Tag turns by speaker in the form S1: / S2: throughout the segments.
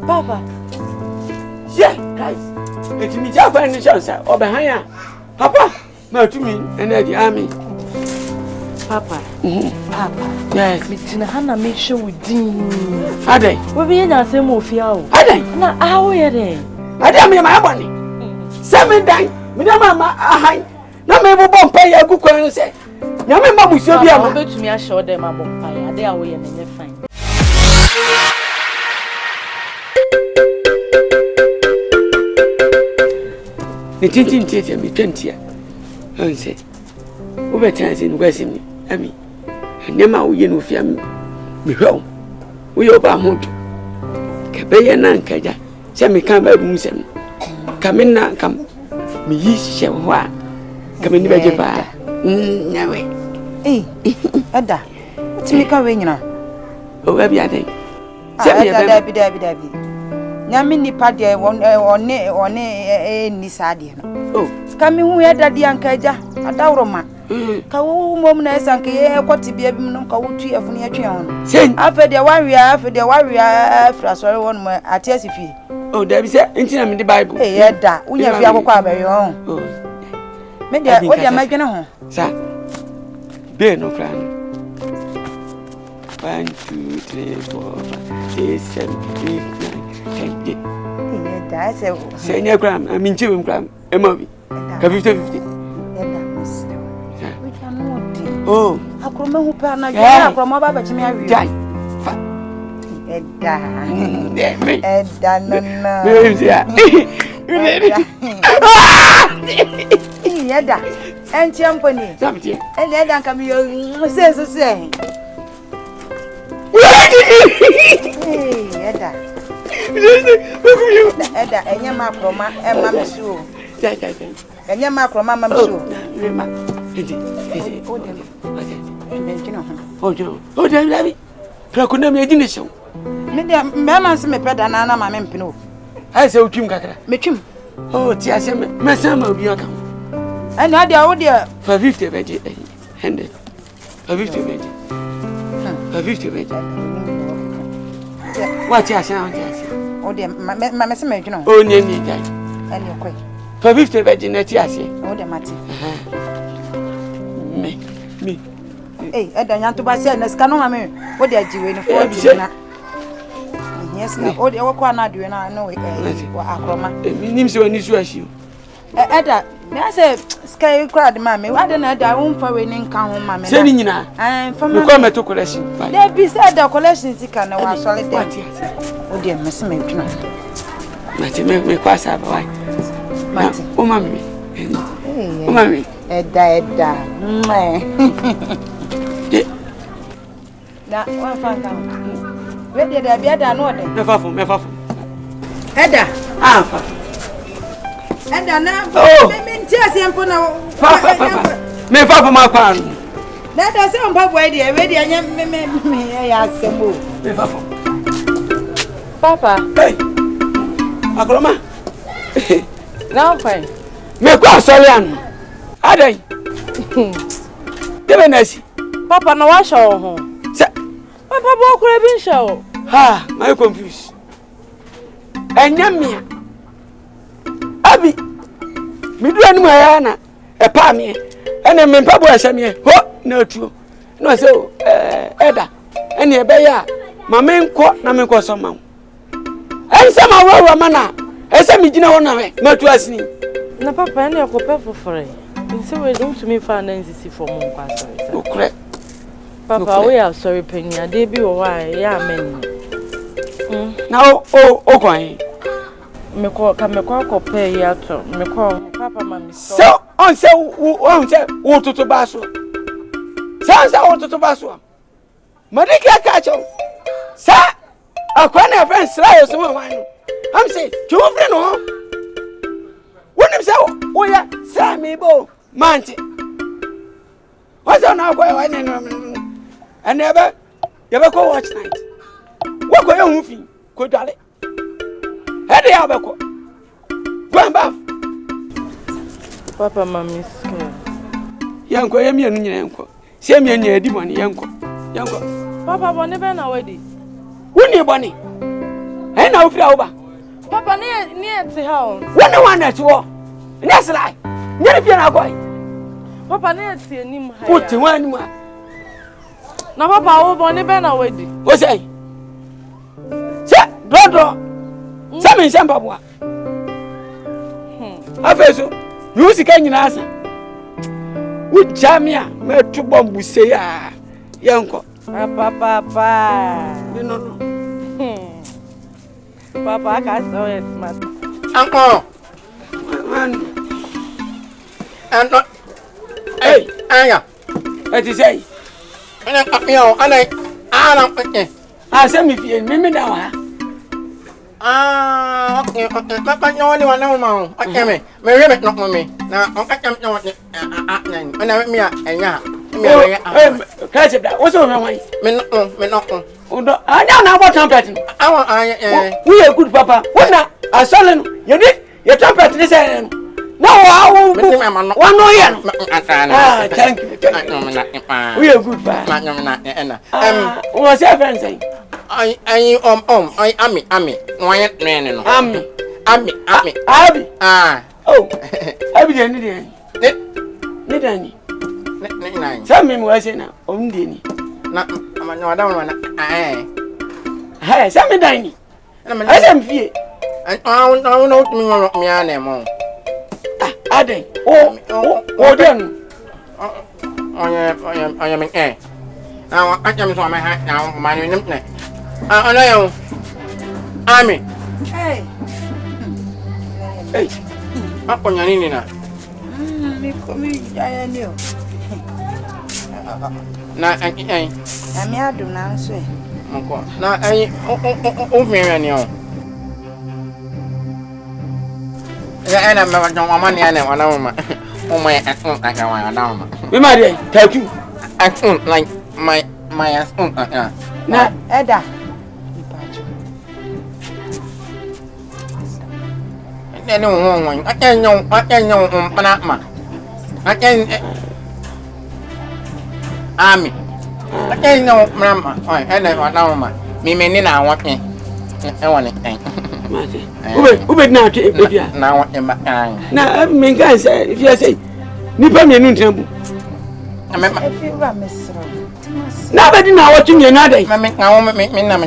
S1: Papa.
S2: Yeah, guys. It's me just find the chance or behind ya. Papa, my to me and the army.
S1: Papa. Papa.
S2: Yes.
S1: Mitina Hana make sure we ding.
S2: Are they?
S1: We be in a same of you.
S2: Are they?
S1: Na how are they?
S2: I don't mean my money. 7 times. Madama, I no me bo pay a good question say. Nyame ma muso bia ma.
S1: Bet me assure them about pay. They are we and they fine.
S2: The tintin tete me 20 I say. Over times in West me. Ami. Nema wo ye no fia me hwe. Wo ye oba hodo. Ka be ye na nkaja. Se me kan ba bu nsem. Ka me na kam me yi hye ho a. Ka me ni ba je pa. Nyawe.
S3: Ada. What me ka we nyina?
S2: O ba bia den. Se me ya
S3: Dabi. Nyame nipa de one ni saade no.
S2: Oh.
S3: Ka me hu ya dade ankaja. Adawroma. Ka wo mom na esanke ye kwoti bia bim no ka wo tu afunu ya twen ho.
S2: Sen.
S3: Afa de wawia afra sori won mo ati asifi.
S2: Oh, Dabi say intina me the Bible.
S3: Eh da, unya fi akokọ abayo ho.
S2: Oh.
S3: Me dia o dia madwene ho.
S2: Sa. Be no plan. 1 2 3 4 5 6 7 8 9 10.
S3: Eh da se.
S2: Say nya gram, I mean chiwem gram. Emobi. Ka 50. Oh,
S3: akroma hu pa na gya akroma baba chimi awi.
S2: Jai. Fa.
S3: Edda.
S2: Me.
S3: Edda nana.
S2: Me ya.
S3: Edda. Enchi amponi.
S2: Sabti.
S3: Ene edda nka mi yo se. Edda. Edda enye ma akroma e ma me su.
S2: Jai.
S3: Enye ma akroma ma me su.
S2: Rema. Oh, Dabi. Prakuna me edi ne hyew.
S3: Me dia me man se me peda na na ma me mpene.
S2: I say utwim kakra.
S3: Me twim.
S2: Oh, ti ase me sama obi aka.
S3: Ene adia wo dia
S2: For 50 beje 100. For 50 beje. For 50 beje. What ti ase on ti ase.
S3: wo dia me se me dwene ho.
S2: Oh, ni jai.
S3: Ene koi.
S2: For 50 beje na ti ase.
S3: Wo dia mate.
S2: Me.
S3: Eda nyanto ba se na ska no ma me wo dia jiwe no fo di na. Yes na wo dia wo kwa na diwe na no we akroma.
S2: Me nim se wani su ahio.
S3: Eda me say ska crowd ma me wa de na eda wo mfa we ni nka ho ma me.
S2: Se ni nyina.
S3: Mfa
S2: me ko meto collection.
S3: Dey bi se eda collection sika na wa solid dey. Wo dia me se me dwena.
S2: Mate me kwasa ba wai. Mate. O mami. O mami.
S3: Eda. Na wa fanga. We dey da bia da no dey.
S2: Me fafo.
S3: Eda.
S2: Fa.
S3: Eda na.
S2: Oh.
S3: Me nti asempo na.
S2: Fa. Me fafo ma kwa.
S3: Na da se on papa dey, we dey anya me ya asembo.
S2: Me fafo.
S1: Papa.
S2: Hey. Akroma.
S1: Now fine.
S2: Me kwa solian. Adai. Debe nasi.
S1: Papa na wa show ho.
S2: Sa.
S1: Papa bo kura bi show.
S2: Ha, my confused. Enyamia. Abi. Mi du anu aya na e pa me. Ene me mpabo ahya me. Ho, na tuo. No se eda. Ene e be ya. Ma me nko na me nko so ma. Ense ma wawa mana. Ense mi gina wona we. Ma tu asini.
S1: Na papa ene ko pe fofore. Nse we don't to me fa na nsisi for mo kwa sorry.
S2: Okre.
S1: Papa we are sorry penya dey bi wo wa ya amen.
S2: Na o kwan.
S1: Me ko pe ya to. Me ko papa ma mi so.
S2: So on say wo toto baso. Sa wo toto baso. Madika ka cho. Sa akwa na friend sra so mo wan. Am say, "You friend no?" Wonim say, "Oh ya, sa me bo, manti." What's on our boy when and never go watch night. What go you movie? Go dale. Head ya beko. Go and bath.
S1: Papa mami scared.
S2: Yanko yemi anu nyina yanko. Se mi anya edi boni yanko.
S1: Papa boni be na wedi.
S2: Woni boni. And now, Flower.
S1: Papa, near to home.
S2: One that you are. That's like. Never you're not going.
S1: Papa, near to him.
S2: Put to one more.
S1: Now, Papa, over on the banner wedding.
S2: What's that? Sir, don't. Some in Sambabwa. I feel so. You see, can you answer? With Jamia, my two bombs say, Yanko.
S1: Papa.
S2: You know.
S1: Papa, I can't so smart.
S4: Uncle. And not. Hey, Aya.
S2: What you say?
S4: And I got me out, and I don't think.
S2: I send me for me now.
S4: Okay. But you only want to know. Okay, me. Me really not with me. Now, I can't know what and I met me and
S2: Catch it. What's over my
S4: me not.
S2: I don't know what trumpet.
S4: I want
S2: We are good, Papa. What now? I saw you did your trumpet. Listen. No, I won't. One no yen. Thank you. We are good, Papa. What's your friend saying?
S4: I Ami. Why man? Ami.
S2: Oh, I be there. Nidani. Some men were saying, only.
S4: No, I don't want to.
S2: Hey, some dining. I am fear.
S4: And I don't know me anymore.
S2: Ade. Oh, then.
S4: I am in air. Now I come to my hat now, my name. I know. Ami.
S3: Hey.
S4: Up on your Nina.
S3: Me I knew.
S4: Now, I
S3: do now, say.
S4: Now, I over you. And I'm not going money and I know my account. I can down.
S2: We might thank you.
S4: Account like my account.
S3: Now, Edda.
S4: I don't I can't know, Panama. I can't. Ami. I can't know, Mamma. I never know, ma. Me, now, what me. I want it.
S2: Who would not if you
S4: now what in my
S2: now, I mean, guys, if you say, Nippon, you know,
S4: I met
S3: if you run, Miss.
S2: nobody now watching you another.
S4: I make my own make me and a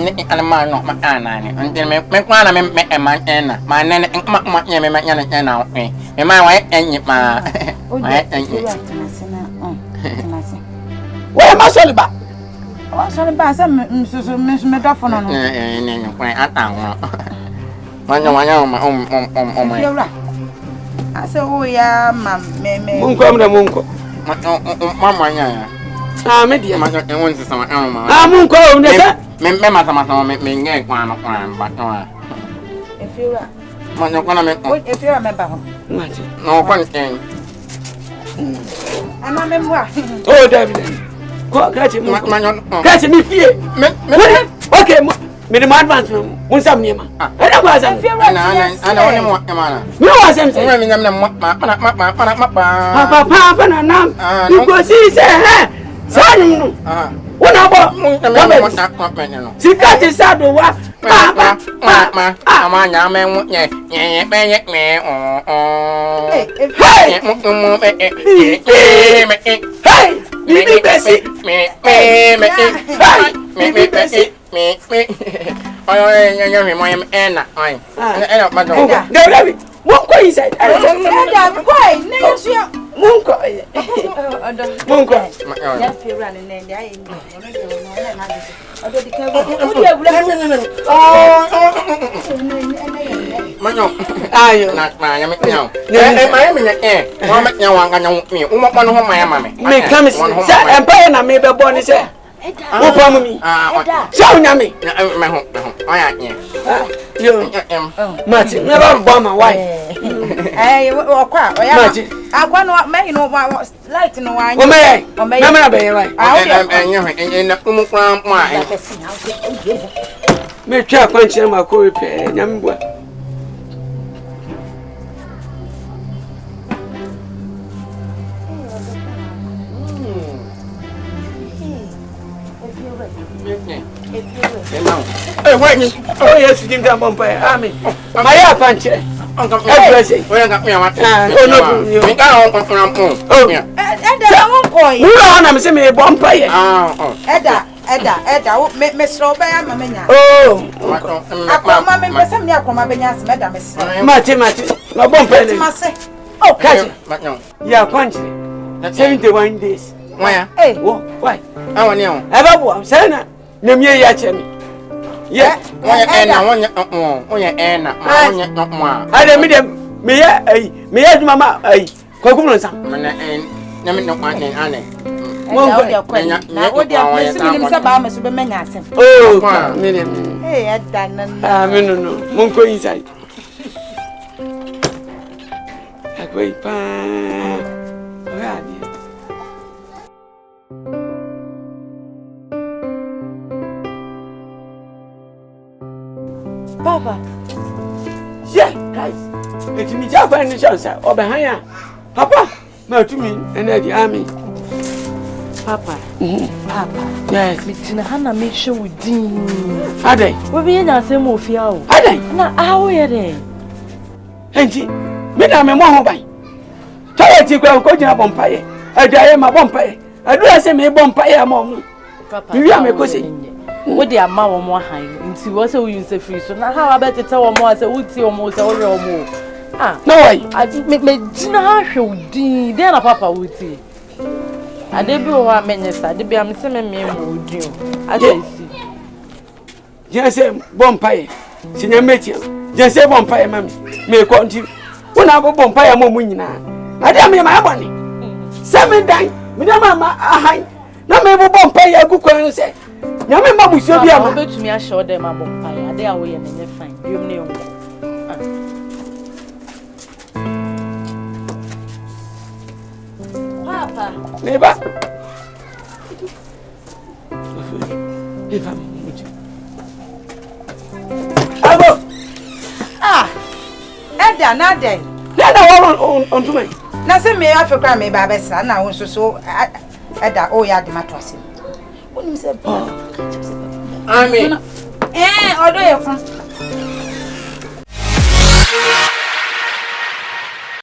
S4: man, not my aunt, until make one of me and my Anna. My nanny and my now. My wife and my
S2: Where am I sorry about?
S3: What's on the bass? Miss Medaphone.
S4: I
S3: said, oh, yeah, ma'am,
S2: Munko, Mamma, media, my own sister, Munko,
S3: if you remember,
S4: no one thing.
S3: I'm a memoir.
S2: Oh, David, catch me fear. Okay, me the advance one some near. I don't was I don't want him. No, I am saying, Papa, you go see, say, son, what about she got his saddle, what? Papa, I'm on Nyame, hey, me, Bessie, me, Bessie. Me. Oh, I'm Anna. I don't know. David, what is it? Munko.
S3: Yes, you're running in there.
S2: Show Nyame. You, Martin, never bomb my wife.
S3: Hey, Martin, I want to make no light no wine.
S2: Oh, may me try punch my co repair. Nyambo.
S4: wait.
S2: Oh, yes, you didn't bump by army. My punch.
S4: Uncle,
S2: where got me a watch? Oh, no, you can't oh, yeah.
S3: Edda, won't call you.
S2: I'm saying a bump by it.
S3: Edda, Miss Robert, Mamma.
S2: Oh,
S3: Mamma, Miss Amia, Comabenias, Madame,
S2: Martin, no bump by it. Oh, catch
S4: it.
S2: Yeah, punch. 71 days.
S4: Why?
S2: Hey, why?
S4: I want you.
S2: Ever, Sana, Namia Yachemi. Yeah, I don't mean me, Mamma, Cocoon. Oh, hey, I've done no, Munko inside. A great pan.
S1: Papa.
S2: Yeah, guys. It's me, Jaffa and the chance or behind. Papa, no to me and the army.
S1: Papa. Papa.
S2: Yes,
S1: Miss Hannah made sure we did.
S2: Are they?
S1: We'll be in our same of you.
S2: Are they?
S1: Now, how are they?
S2: Auntie, Madame, I'm on by. Try to go and go to a bumpire. I die my bumpire. I do say me bumpire, mom.
S1: Papa,
S2: you are my cousin.
S1: What the amount more high? And see what's we use the free. So now, how about to tell more as a would see almost or more? Ah,
S2: no way.
S1: I make me dinner show. Then a papa would see. I did be over minutes. I did be a missing me would do. I see.
S2: Just say bumpire. Senior Matthew. Just say bumpire, mammy. May continue. When I go bumpire, Momina. I damn me my money. 7 times. Madame, I no me bumpire. I go say. Nyame ma musio bia ma
S1: betumi a show dem abompae ade a wo ye ne fine biom ne yonko papa
S2: neba eva muji abo
S3: Edda na dey
S2: na on to me
S3: na se me afekra me ba besa na wo so Edda o ya de matwase woni me se
S4: Ami.
S3: Odo ye fun.